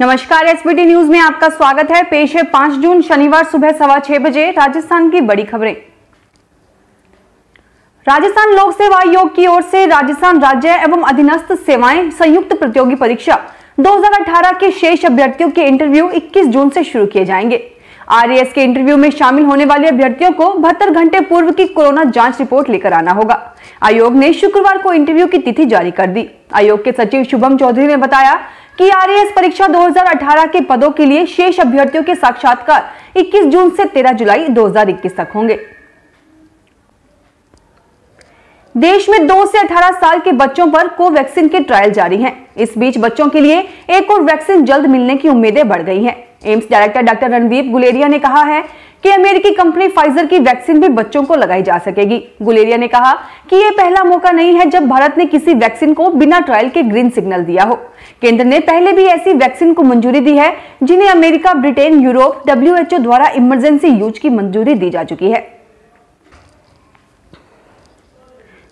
नमस्कार, SBT news में आपका स्वागत है। पेश है 5 जून शनिवार सुबह 6:15 बजे राजस्थान की बड़ी खबरें। राजस्थान लोक सेवा आयोग की ओर से राजस्थान राज्य एवं अधीनस्थ सेवाएं संयुक्त प्रतियोगी परीक्षा 2018 के शेष अभ्यर्थियों के इंटरव्यू 21 जून से शुरू किए जाएंगे। आरएएस के इंटरव्यू में शामिल होने वाले अभ्यर्थियों को 72 घंटे पूर्व की कोरोना जांच रिपोर्ट लेकर आना होगा। आयोग ने शुक्रवार को इंटरव्यू की तिथि जारी कर दी। आयोग के सचिव शुभम चौधरी ने बताया कि आरएएस परीक्षा 2018 के पदों के लिए शेष अभ्यर्थियों के साक्षात्कार 21 जून से 13 जुलाई 2021 तक होंगे। देश में 2 से 18 साल के बच्चों पर कोवैक्सीन के ट्रायल जारी हैं। इस बीच बच्चों के लिए एक और वैक्सीन जल्द मिलने की उम्मीदें बढ़ गई हैं। AIIMS director doctor Randeep Guleria ने कहा है कि अमेरिकी कंपनी फाइजर की वैक्सीन भी बच्चों को लगाई जा सकेगी। गुलेरिया ने कहा कि यह पहला मौका नहीं है जब भारत ने किसी वैक्सीन को बिना ट्रायल के ग्रीन सिग्नल दिया हो। केंद्र ने पहले भी ऐसी वैक्सीन को मंजूरी दी है जिन्हें अमेरिका, ब्रिटेन, यूरोप, WHO द्वारा इमरजेंसी यूज की मंजूरी दी जा चुकी है।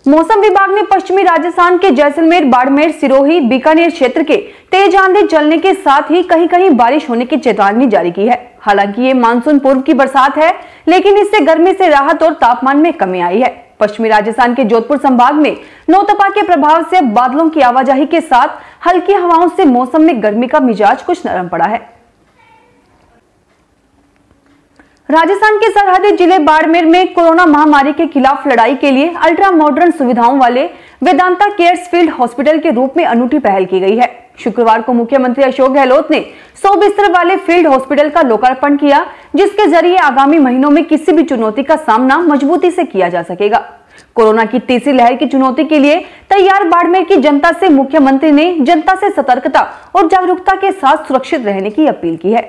मौसम विभाग ने पश्चिमी राजस्थान के जैसलमेर, बाड़मेर, सिरोही, बीकानेर क्षेत्र के तेज आंधी चलने के साथ ही कहीं कहीं बारिश होने की चेतावनी जारी की है। हालांकि ये मानसून पूर्व की बरसात है, लेकिन इससे गर्मी से राहत और तापमान में कमी आई है। पश्चिमी राजस्थान के जोधपुर संभाग में नौतपा के प्रभाव से बादलों की आवाजाही के साथ हल्की हवाओं से मौसम में गर्मी का मिजाज कुछ नरम पड़ा है। राजस्थान के सरहदी जिले बाड़मेर में कोरोना महामारी के खिलाफ लड़ाई के लिए अल्ट्रा मॉडर्न सुविधाओं वाले वेदांता केयर्स फील्ड हॉस्पिटल के रूप में अनूठी पहल की गई है। शुक्रवार को मुख्यमंत्री अशोक गहलोत ने 100 बिस्तर वाले फील्ड हॉस्पिटल का लोकार्पण किया, जिसके जरिए आगामी महीनों में किसी भी चुनौती का सामना मजबूती से किया जा सकेगा। कोरोना की तीसरी लहर की चुनौती के लिए तैयार बाड़मेर की जनता से मुख्यमंत्री ने जनता से सतर्कता और जागरूकता के साथ सुरक्षित रहने की अपील की है।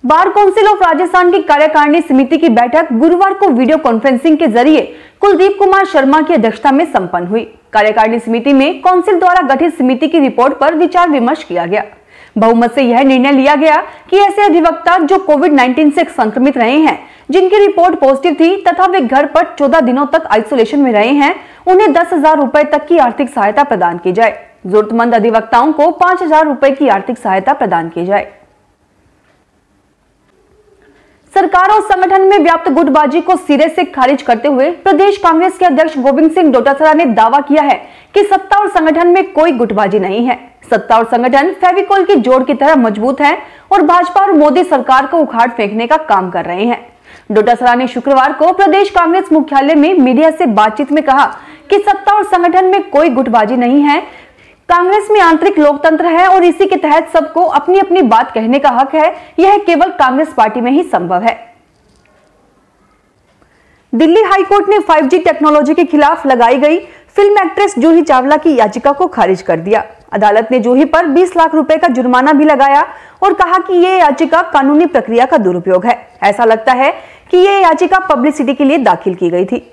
बार काउंसिल ऑफ राजस्थान की कार्यकारिणी समिति की बैठक गुरुवार को वीडियो कॉन्फ्रेंसिंग के जरिए कुलदीप कुमार शर्मा की अध्यक्षता में संपन्न हुई। कार्यकारिणी समिति में काउंसिल द्वारा गठित समिति की रिपोर्ट पर विचार विमर्श किया गया। बहुमत से यह निर्णय लिया गया कि ऐसे अधिवक्ता जो कोविड-19 से संक्रमित रहे हैं, जिनकी रिपोर्ट पॉजिटिव थी तथा वे घर पर 14 दिनों तक आइसोलेशन में रहे हैं, उन्हें 10,000 रुपए तक की आर्थिक सहायता प्रदान की जाए। जरूरतमंद अधिवक्ताओं को 5,000 रुपए की आर्थिक सहायता प्रदान की जाए। सरकार और संगठन में व्याप्त गुटबाजी को सिरे से खारिज करते हुए प्रदेश कांग्रेस के अध्यक्ष गोविंद सिंह डोटासरा ने दावा किया है कि सत्ता और संगठन में कोई गुटबाजी नहीं है। सत्ता और संगठन फेविकोल की जोड़ की तरह मजबूत है और भाजपा और मोदी सरकार को उखाड़ फेंकने का काम कर रहे हैं। डोटासरा ने शुक्रवार को प्रदेश कांग्रेस मुख्यालय में मीडिया से बातचीत में कहा कि सत्ता और संगठन में कोई गुटबाजी नहीं है। कांग्रेस में आंतरिक लोकतंत्र है और इसी के तहत सबको अपनी अपनी बात कहने का हक है। यह केवल कांग्रेस पार्टी में ही संभव है। दिल्ली हाईकोर्ट ने 5G टेक्नोलॉजी के खिलाफ लगाई गई फिल्म एक्ट्रेस जूही चावला की याचिका को खारिज कर दिया। अदालत ने जूही पर 20 लाख रुपए का जुर्माना भी लगाया और कहा कि यह याचिका कानूनी प्रक्रिया का दुरुपयोग है। ऐसा लगता है कि यह याचिका पब्लिसिटी के लिए दाखिल की गई थी।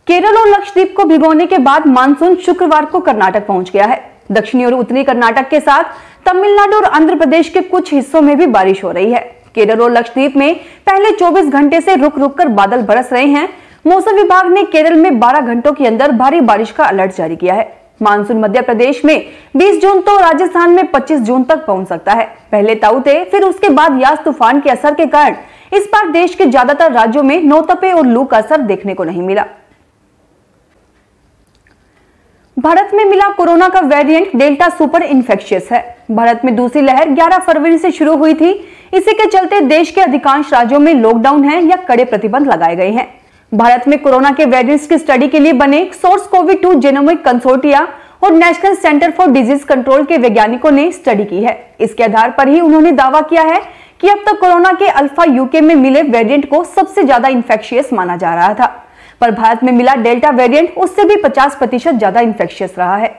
केरल और लक्षद्वीप को भिगोने के बाद मानसून शुक्रवार को कर्नाटक पहुंच गया है। दक्षिणी और उत्तरी कर्नाटक के साथ तमिलनाडु और आंध्र प्रदेश के कुछ हिस्सों में भी बारिश हो रही है। केरल और लक्षद्वीप में पहले 24 घंटे से रुक रुक कर बादल बरस रहे हैं। मौसम विभाग ने केरल में 12 घंटों के अंदर भारी बारिश का अलर्ट जारी किया है। मानसून मध्य प्रदेश में 20 जून तो राजस्थान में 25 जून तक पहुंच सकता है। पहले ताउते, फिर उसके बाद यास तूफान के असर के कारण इस बार देश के ज्यादातर राज्यों में नौतपे और लू का असर देखने को नहीं मिला। भारत में मिला कोरोना का वेरिएंट डेल्टा सुपर इन्फेक्शियस है। भारत में दूसरी लहर 11 फरवरी से शुरू हुई थी। इसी के चलते देश के अधिकांश राज्यों में लॉकडाउन है या कड़े प्रतिबंध लगाए गए हैं। भारत में कोरोना के वेरिएंट्स की स्टडी के लिए बने सोर्स कोविड-2 जेनोमिक कंसोर्टिया और national centre for disease control के वैज्ञानिकों ने स्टडी की है। इसके आधार पर ही उन्होंने दावा किया है कि अब तक कोरोना के अल्फा यूके में मिले वेरिएंट को सबसे ज्यादा इन्फेक्शियस माना जा रहा था, पर भारत में मिला डेल्टा वेरिएंट उससे भी 50% ज्यादा इन्फेक्शियस रहा है।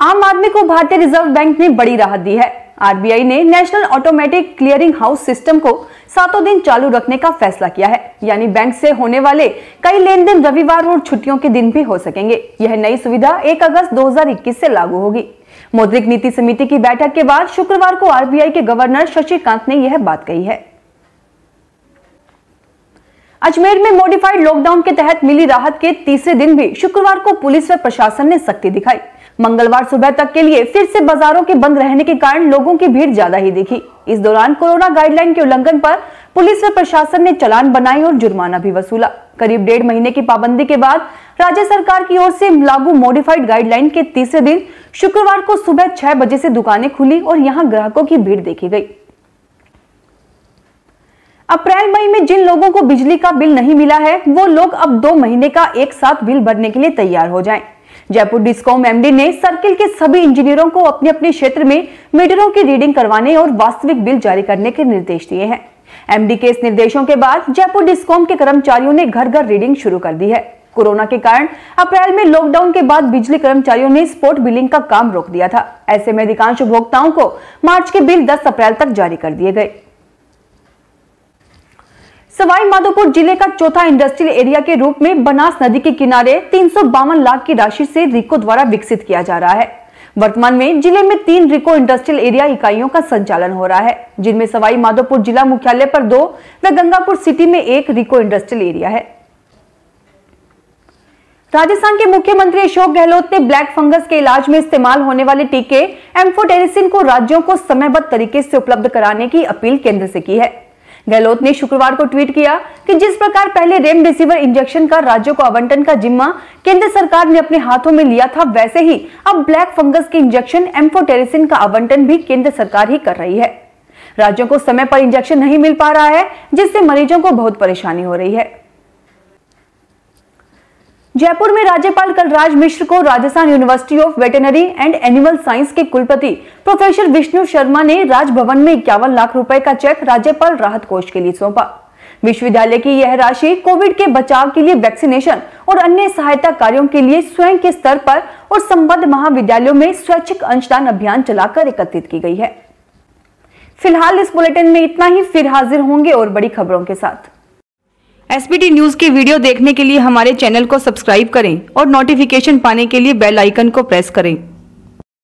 आम आदमी को भारतीय रिजर्व बैंक ने बड़ी राहत दी है। आरबीआई ने national automatic clearing house system को 7 दिन चालू रखने का फैसला किया है, यानी बैंक से होने वाले कई लेन देन रविवार और छुट्टियों के दिन भी हो सकेंगे। यह नई सुविधा 1 अगस्त 2021 से लागू होगी। मौद्रिक नीति समिति की बैठक के बाद शुक्रवार को आरबीआई के गवर्नर शशिकांत ने यह बात कही है। अजमेर में मॉडिफाइड लॉकडाउन के तहत मिली राहत के तीसरे दिन भी शुक्रवार को पुलिस व प्रशासन ने सख्ती दिखाई। मंगलवार सुबह तक के लिए फिर से बाजारों के बंद रहने के कारण लोगों की भीड़ ज्यादा ही दिखी। इस दौरान कोरोना गाइडलाइन के उल्लंघन पर पुलिस व प्रशासन ने चालान बनाए और जुर्माना भी वसूला। करीब 1.5 महीने की पाबंदी के बाद राज्य सरकार की ओर से लागू मॉडिफाइड गाइडलाइन के तीसरे दिन शुक्रवार को सुबह 6 बजे से दुकानें खुली और यहां ग्राहकों की भीड़ देखी गई। अप्रैल मई में जिन लोगों को बिजली का बिल नहीं मिला है वो लोग अब 2 महीने का एक साथ बिल भरने के लिए तैयार हो जाएं। जयपुर डिस्कॉम एमडी ने सर्किल के सभी इंजीनियरों को अपने अपने क्षेत्र में मीटरों की रीडिंग करवाने और वास्तविक बिल जारी करने के निर्देश दिए हैं। एमडी के इस निर्देशों के बाद जयपुर डिस्कॉम के कर्मचारियों ने घर घर रीडिंग शुरू कर दी है। कोरोना के कारण अप्रैल में लॉकडाउन के बाद बिजली कर्मचारियों ने स्पॉट बिलिंग का काम रोक दिया था। ऐसे में अधिकांश उपभोक्ताओं को मार्च के बिल 10 अप्रैल तक जारी कर दिए गए। सवाई माधोपुर जिले का चौथा इंडस्ट्रियल एरिया के रूप में बनास नदी के किनारे 352 लाख की राशि से रिको द्वारा विकसित किया जा रहा है। वर्तमान में जिले में 3 रिको इंडस्ट्रियल एरिया इकाइयों का संचालन हो रहा है, जिनमें सवाई माधोपुर जिला मुख्यालय पर 2 व गंगापुर सिटी में 1 रिको इंडस्ट्रियल एरिया है। राजस्थान के मुख्यमंत्री अशोक गहलोत ने ब्लैक फंगस के इलाज में इस्तेमाल होने वाले टीके एम्फोटेरिसिन को राज्यों को समयबद्ध तरीके से उपलब्ध कराने की अपील केंद्र से की है। गहलोत ने शुक्रवार को ट्वीट किया कि जिस प्रकार पहले रेमडेसिविर इंजेक्शन का राज्यों को आवंटन का जिम्मा केंद्र सरकार ने अपने हाथों में लिया था, वैसे ही अब ब्लैक फंगस के इंजेक्शन एम्फोटेरिसिन का आवंटन भी केंद्र सरकार ही कर रही है। राज्यों को समय पर इंजेक्शन नहीं मिल पा रहा है, जिससे मरीजों को बहुत परेशानी हो रही है। जयपुर में राज्यपाल कलराज मिश्र को Rajasthan university of veterinary and animal science के कुलपति प्रोफेसर विष्णु शर्मा ने राजभवन में 51 लाख रुपए का चेक राज्यपाल राहत कोष के लिए सौंपा। विश्वविद्यालय की यह राशि कोविड के बचाव के लिए वैक्सीनेशन और अन्य सहायता कार्यों के लिए स्वयं के स्तर पर और संबद्ध महाविद्यालयों में स्वैच्छिक अंशदान अभियान चलाकर एकत्रित की गई है। फिलहाल इस बुलेटिन में इतना ही, फिर हाजिर होंगे और बड़ी खबरों के साथ। एसबीटी न्यूज के वीडियो देखने के लिए हमारे चैनल को सब्सक्राइब करें और नोटिफिकेशन पाने के लिए बेल आइकन को प्रेस करें।